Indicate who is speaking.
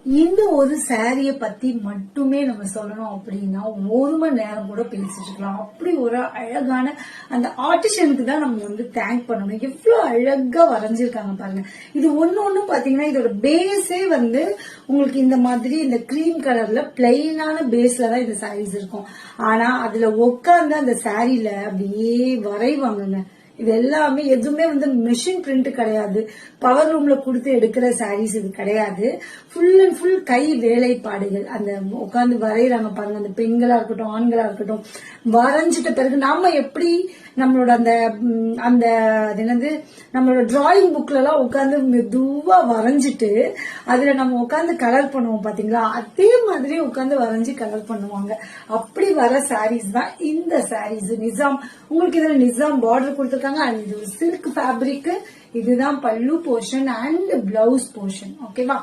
Speaker 1: இந்த ஒரு சாரிய பத்தி மட்டுமே நம்ம சொல்லணும் அப்படின்னா 1 மணி நேரம் கூட பேசிட்டு இருக்கலாம். அப்படி ஒரு அழகான அந்த ஆர்டிஷனுக்கு தான் நம்ம தேங்க் பண்ணணும். எவ்வளவு அழகா வரைஞ்சிருக்காங்க பாருங்க. இது ஒன்னும் பாத்தீங்கன்னா இதோட பேஸே உங்களுக்கு இந்த மாதிரி இந்த கிரீம் கலர்ல பிளெயினான பேஸ்ல தான் இந்த சாரீஸ் இருக்கும். ஆனா அதுல உட்கார்ந்து அந்த சாரியில அப்படியே வரைவாங்க. இது எல்லாமே எதுவுமே மிஷின் பிரிண்ட் கிடையாது, பவர் ரூம்ல கொடுத்து எடுக்கிற சாரீஸ் இது கிடையாது. ஃபுல் அண்ட் ஃபுல் கை வேலைப்பாடுகள். அந்த உட்காந்து வரைகிறாங்க பாருங்க, அந்த பெண்களா இருக்கட்டும் ஆண்களா இருக்கட்டும், வரைஞ்சிட்ட பிறகு நாம எப்படி நம்மளோட அந்த அந்த என்னது நம்மளோட டிராயிங் புக்ல எல்லாம் உட்காந்து மெதுவா வரைஞ்சிட்டு அதுல நம்ம உட்காந்து கலர் பண்ணுவோம் பாத்தீங்களா, அதே மாதிரி உட்காந்து வரைஞ்சி கலர் பண்ணுவாங்க. அப்படி வர சாரீஸ் தான் இந்த சாரீஸ். நிசாம் உங்களுக்கு இதுல நிசாம் பார்டர் கொடுத்துருக்காங்க. அண்ட் இது ஒரு சில்க் ஃபேப்ரிக். இதுதான் பல்லு போர்ஷன் அண்ட் பிளவுஸ் போர்ஷன். ஓகேவா?